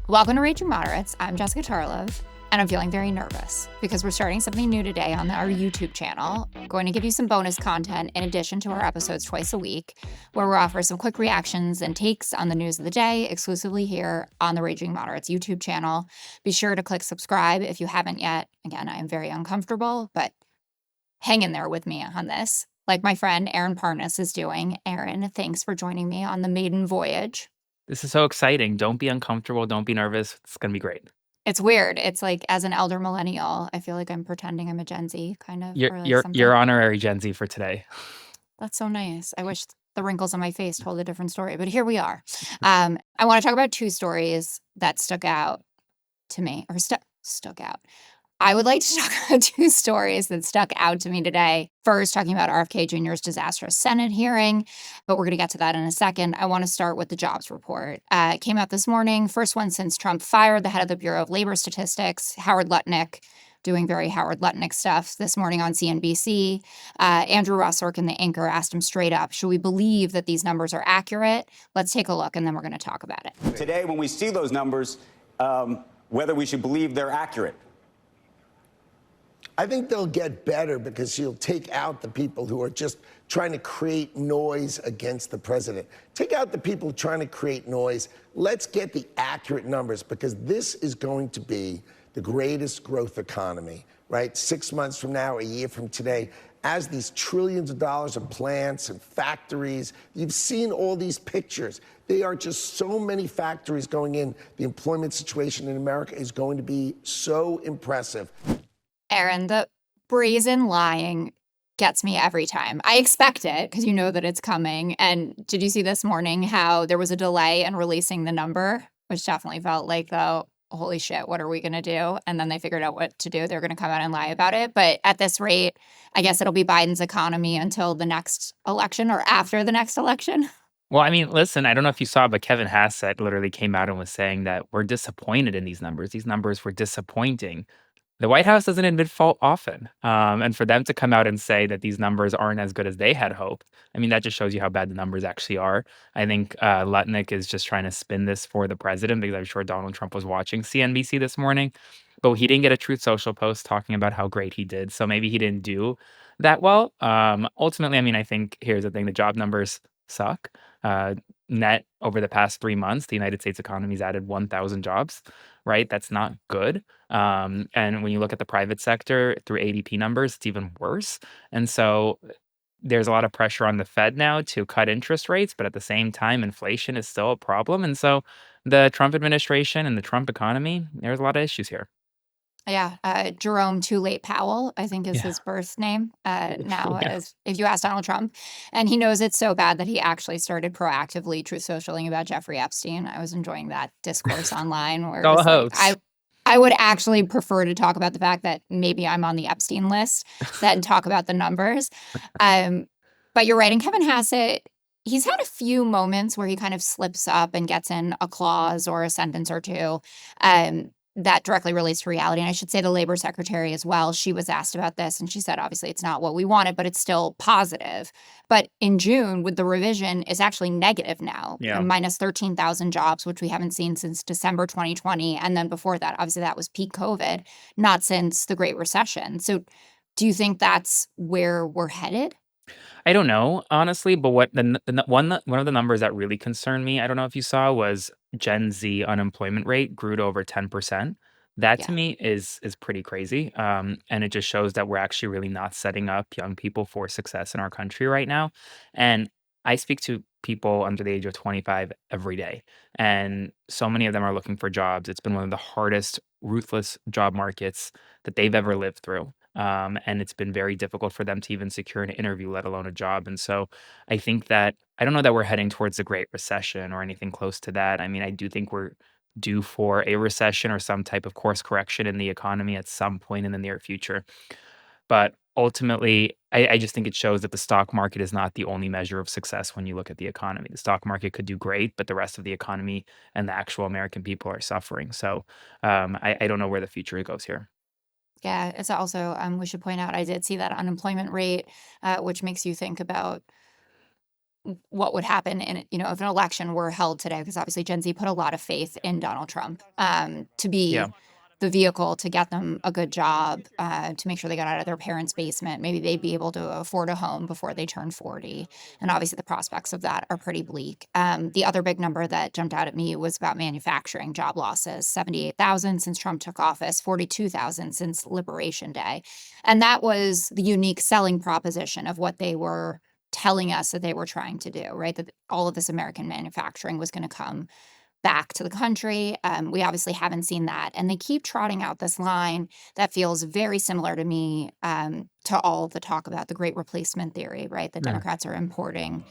Welcome to Raging Moderates. I'm Jessica Tarlov, and I'm feeling very nervous because we're starting something new today on our YouTube channel. I'm going to give you some bonus content in addition to our episodes twice a week, where we offer some quick reactions and takes on the news of the day exclusively here on the Raging Moderates YouTube channel. Be sure to click subscribe if you haven't yet. Again, I am very uncomfortable, but hang in there with me on this, like my friend Aaron Parnas is doing. Aaron, thanks for joining me on the maiden voyage. This is so exciting. Don't be uncomfortable. Don't be nervous. It's going to be great. It's weird. It's like, as an elder millennial, I feel like I'm pretending I'm a Gen Z, kind of, You're or like you're something. you're honorary Gen Z for today. That's so nice. I wish the wrinkles on my face told a different story, but here we are. I want to talk about two stories that stuck out to me, or stuck out. I would like to talk about two stories that stuck out to me today. First, talking about RFK Jr.'s disastrous Senate hearing, but we're going to get to that in a second. I want to start with the jobs report. It came out this morning, first one since Trump fired the head of the Bureau of Labor Statistics, Howard Lutnick, doing very Howard Lutnick stuff this morning on CNBC. Andrew Ross Sorkin, the anchor, asked him straight up, should we believe that these numbers are accurate? Let's take a look, and then we're going to talk about it. Today, when we see those numbers, whether we should believe they're accurate. I think they'll get better because you'll take out the people who are just trying to create noise against the president. Take out the people trying to create noise. Let's get the accurate numbers, because this is going to be the greatest growth economy, right? 6 months from now, a year from today, as these trillions of dollars of plants and factories. You've seen all these pictures. They are just so many factories going in. The employment situation in America is going to be so impressive. Aaron, the brazen lying gets me every time. I expect it because you know that it's coming. And did you see this morning how there was a delay in releasing the number, which definitely felt like, though, holy shit, what are we going to do? And then they figured out what to do. They're going to come out and lie about it. But at this rate, I guess it'll be Biden's economy until the next election or after the next election. Well, I mean, listen, I don't know if you saw, but Kevin Hassett literally came out and was saying that we're disappointed in these numbers. These numbers were disappointing. The White House doesn't admit fault often. And for them to come out and say that these numbers aren't as good as they had hoped, I mean, that just shows you how bad the numbers actually are. I think Lutnick is just trying to spin this for the president, because I'm sure Donald Trump was watching CNBC this morning, but he didn't get a Truth Social post talking about how great he did. So maybe he didn't do that well. Ultimately, I mean, I think here's the thing: the job numbers suck. Uh, Net over the past 3 months, the United States economy's added 1,000 jobs, right? That's not good. And when you look at the private sector through ADP numbers, it's even worse. And so there's a lot of pressure on the Fed now to cut interest rates, but at the same time, inflation is still a problem. And so the Trump administration and the Trump economy, there's a lot of issues here. Yeah, Jerome Too Late Powell, I think is Yeah. his birth name now, Yeah. as if you ask Donald Trump. And he knows it's so bad that he actually started proactively truth socialing about Jeffrey Epstein. I was enjoying that discourse online where It's it all a was like, hoax. I would actually prefer to talk about the fact that maybe I'm on the Epstein list than talk about the numbers. But you're right. And Kevin Hassett, he's had a few moments where he kind of slips up and gets in a clause or a sentence or two. That directly relates to reality. And I should say the labor secretary as well. She was asked about this and she said, obviously, it's not what we wanted, but it's still positive. But in June, with the revision, it's actually negative now, Yeah. minus 13,000 jobs, which we haven't seen since December 2020. And then before that, obviously, that was peak COVID, not since the Great Recession. So do you think that's where we're headed? I don't know, honestly, but what one of the numbers that really concerned me, I don't know if you saw, was Gen Z unemployment rate grew to over 10%. That to Yeah. me is pretty crazy. And it just shows that we're actually really not setting up young people for success in our country right now. And I speak to people under the age of 25 every day, and so many of them are looking for jobs. It's been one of the hardest, ruthless job markets that they've ever lived through. And it's been very difficult for them to even secure an interview, let alone a job. And so I think that I don't know that we're heading towards the Great Recession or anything close to that. I mean, I do think we're due for a recession or some type of course correction in the economy at some point in the near future. But ultimately, I just think it shows that the stock market is not the only measure of success when you look at the economy. The stock market could do great, but the rest of the economy and the actual American people are suffering. So I don't know where the future goes here. Yeah, it's also, we should point out, I did see that unemployment rate, which makes you think about what would happen in, if an election were held today, because obviously Gen Z put a lot of faith in Donald Trump to be Yeah. the vehicle to get them a good job, to make sure they got out of their parents' basement. Maybe they'd be able to afford a home before they turn 40. And obviously the prospects of that are pretty bleak. The other big number that jumped out at me was about manufacturing job losses, 78,000 since Trump took office, 42,000 since Liberation Day. And that was the unique selling proposition of what they were telling us that they were trying to do, right? That all of this American manufacturing was going to come back to the country. We obviously haven't seen that. And they keep trotting out this line that feels very similar to me to all the talk about the great replacement theory, right? The Yeah. Democrats are importing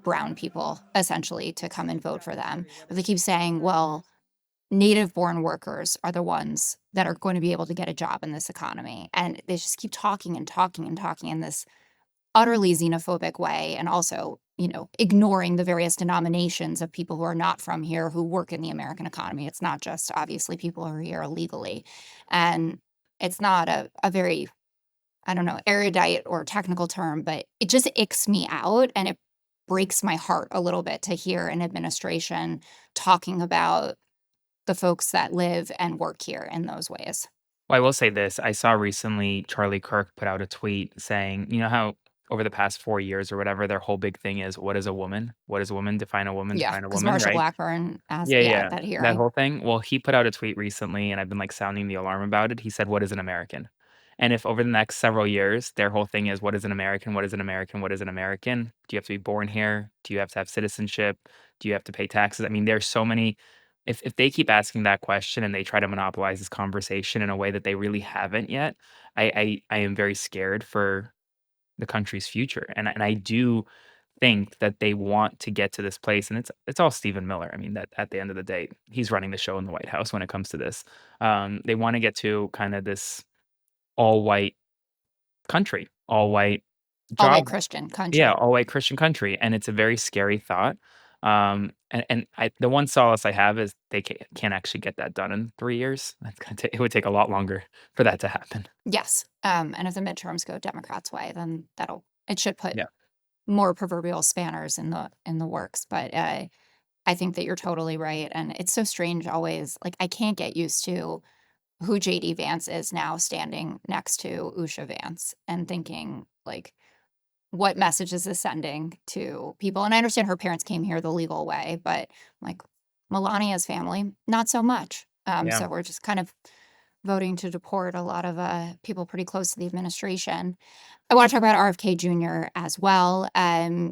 brown people essentially to come and vote for them. But they keep saying, well, native born workers are the ones that are going to be able to get a job in this economy. And they just keep talking and talking and talking in this utterly xenophobic way, and also, ignoring the various denominations of people who are not from here who work in the American economy. It's not just obviously people who are here illegally. And it's not a very, I don't know, erudite or technical term, but it just icks me out, and it breaks my heart a little bit to hear an administration talking about the folks that live and work here in those ways. Well, I will say this. I saw recently Charlie Kirk put out a tweet saying, you know how over the past 4 years or whatever, their whole big thing is, what is a woman? What is a woman? Define a woman, Yeah, define a because woman, Marsha right? Blackburn asked, Yeah, yeah, at yeah, that that hearing. whole thing. Well, he put out a tweet recently, and I've been like sounding the alarm about it. He said, "What is an American?" And if over the next several years, their whole thing is, "What is an American? What is an American? What is an American? Do you have to be born here? Do you have to have citizenship? Do you have to pay taxes?" I mean, there's so many. If they keep asking that question and they try to monopolize this conversation in a way that they really haven't yet, I am very scared for the country's future. And I do think that they want to get to this place, and it's all Stephen Miller. I mean, that at the end of the day, he's running the show in the White House when it comes to this. They want to get to kind of this all white country, all white All white job, Christian yeah, country. all white Christian country, and it's a very scary thought. The one solace I have is they can't actually get that done in 3 years. That's gonna it would take a lot longer for that to happen. Yes. And if the midterms go Democrats' way, then it should put Yeah. more proverbial spanners in the works. But I think that you're totally right. And it's so strange always. Like, I can't get used to who JD Vance is now standing next to Usha Vance and thinking, like, what message is this sending to people? And I understand her parents came here the legal way, but like Melania's family, not so much. Yeah. So we're just kind of voting to deport a lot of people pretty close to the administration. I want to talk about RFK Jr. as well.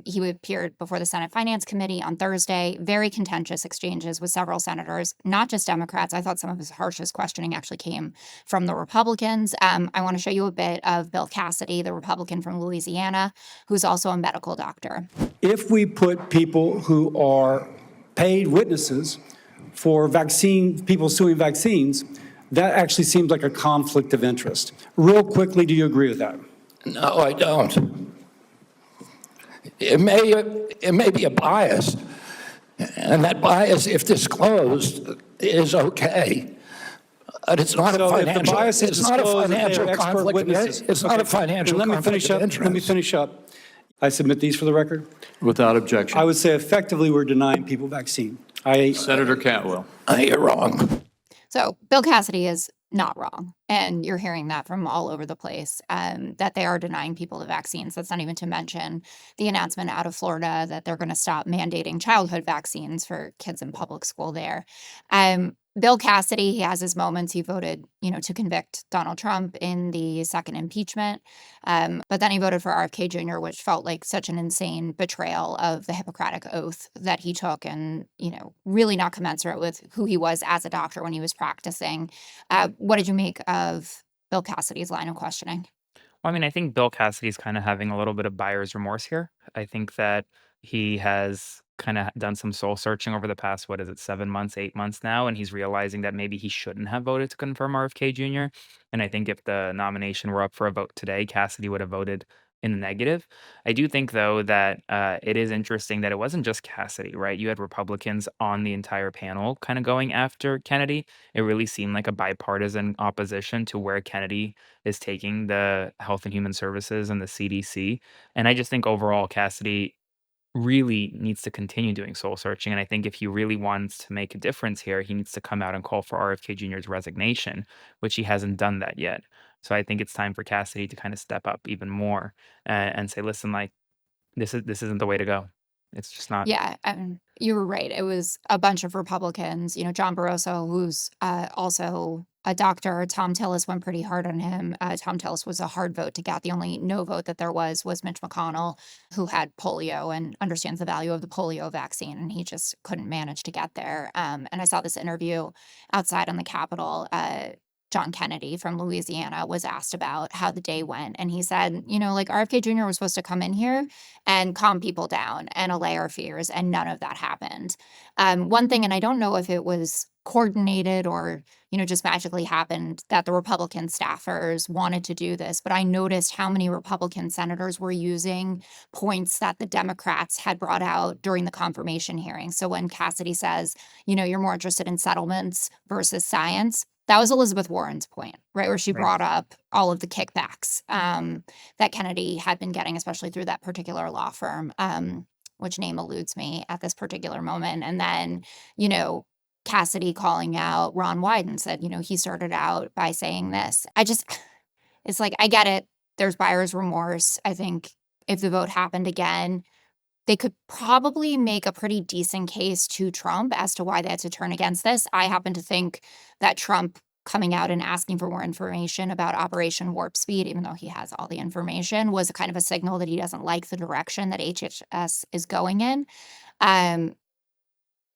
He appeared before the Senate Finance Committee on Thursday. Very contentious exchanges with several senators, not just Democrats. I thought some of his harshest questioning actually came from the Republicans. I want to show you a bit of Bill Cassidy, the Republican from Louisiana, who's also a medical doctor. If we put people who are paid witnesses for people suing vaccines, that actually seems like a conflict of interest. Real quickly, do you agree with that? No, I don't. It may be a bias, and that bias, if disclosed, is okay. But it's not So a if the financial. bias is It's not a disclosed, that they financial are expert conflict. witnesses. It's not a Okay. financial Let me conflict finish of up. interest. Let me finish up. I submit these for the record. Without objection. I would say effectively we're denying people vaccine. Senator Cantwell. You're wrong. So Bill Cassidy is not wrong. And you're hearing that from all over the place, that they are denying people the vaccines. That's not even to mention the announcement out of Florida that they're going to stop mandating childhood vaccines for kids in public school there. Bill Cassidy, he has his moments. He voted, to convict Donald Trump in the second impeachment. But then he voted for RFK Jr., which felt like such an insane betrayal of the Hippocratic Oath that he took, and, really not commensurate with who he was as a doctor when he was practicing. What did you make of Bill Cassidy's line of questioning? Well, I mean, I think Bill Cassidy's kind of having a little bit of buyer's remorse here. I think that he has kind of done some soul searching over the past, what is it, 7 months, 8 months now, and he's realizing that maybe he shouldn't have voted to confirm RFK Jr. And I think if the nomination were up for a vote today, Cassidy would have voted in the negative. I do think, though, that it is interesting that it wasn't just Cassidy, right? You had Republicans on the entire panel kind of going after Kennedy. It really seemed like a bipartisan opposition to where Kennedy is taking the Health and Human Services and the CDC. And I just think overall, Cassidy really needs to continue doing soul searching. And I think if he really wants to make a difference here, he needs to come out and call for RFK Jr.'s resignation, which he hasn't done that yet. So I think it's time for Cassidy to kind of step up even more and say, listen, like this isn't the way to go. It's just not. Yeah, you were right. It was a bunch of Republicans. John Barroso, who's also a doctor. Tom Tillis went pretty hard on him. Tom Tillis was a hard vote to get. The only no vote that there was Mitch McConnell, who had polio and understands the value of the polio vaccine, and he just couldn't manage to get there. And I saw this interview outside on the Capitol. John Kennedy from Louisiana was asked about how the day went. And he said, like RFK Jr. was supposed to come in here and calm people down and allay our fears. And none of that happened. One thing, and I don't know if it was coordinated or, just magically happened, that the Republican staffers wanted to do this. But I noticed how many Republican senators were using points that the Democrats had brought out during the confirmation hearing. So when Cassidy says, you're more interested in settlements versus science, that was Elizabeth Warren's point, right? Where she brought up all of the kickbacks that Kennedy had been getting, especially through that particular law firm, which name eludes me at this particular moment. And then, Cassidy calling out Ron Wyden said, he started out by saying this. It's like, I get it. There's buyer's remorse. I think if the vote happened again, they could probably make a pretty decent case to Trump as to why they had to turn against this. I happen to think that Trump coming out and asking for more information about Operation Warp Speed, even though he has all the information, was kind of a signal that he doesn't like the direction that HHS is going in.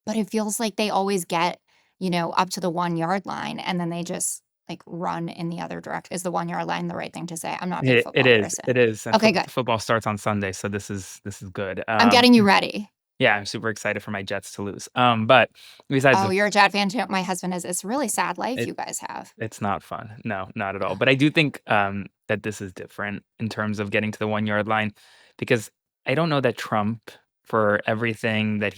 But it feels like they always get, up to the 1 yard line and then they just like run in the other direction. Is the 1 yard line the right thing to say? I'm not a big football person. It is. And Okay, good. Football starts on Sunday, so this is good. I'm getting you ready. Yeah, I'm super excited for my Jets to lose. But besides, Oh, you're a Jet fan too. My husband is. It's a really sad life you guys have. it's not fun. No, not at all. But I do think that this is different in terms of getting to the 1 yard line, because I don't know that Trump, for everything that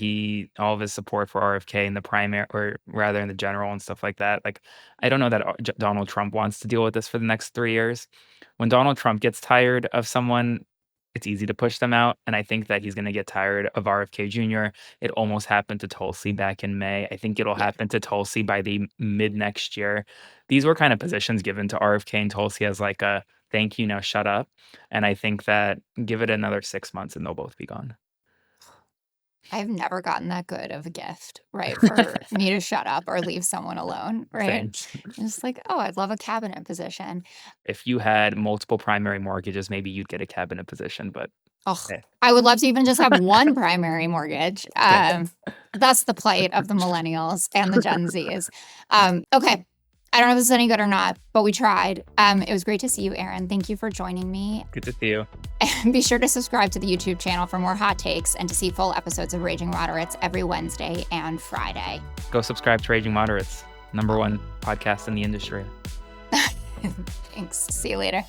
all of his support for RFK in the primary, or rather in the general and stuff like that, like I don't know that Donald Trump wants to deal with this for the next 3 years. When Donald Trump gets tired of someone, it's easy to push them out. And I think that he's going to get tired of RFK Jr. It almost happened to Tulsi back in May. I think it'll happen to Tulsi by the mid next year. These were kind of positions given to RFK and Tulsi as like a thank you, now shut up. And I think that give it another 6 months and they'll both be gone. I've never gotten that good of a gift, right? For me to shut up or leave someone alone, right? Same. It's like, oh, I'd love a cabinet position. If you had multiple primary mortgages, maybe you'd get a cabinet position, but Oh, eh. I would love to even just have one primary mortgage. That's the plight of the millennials and the Gen Zs. Okay. I don't know if this is any good or not, but we tried. It was great to see you, Aaron. Thank you for joining me. Good to see you. And be sure to subscribe to the YouTube channel for more hot takes and to see full episodes of Raging Moderates every Wednesday and Friday. Go subscribe to Raging Moderates, #1 podcast in the industry. Thanks. See you later.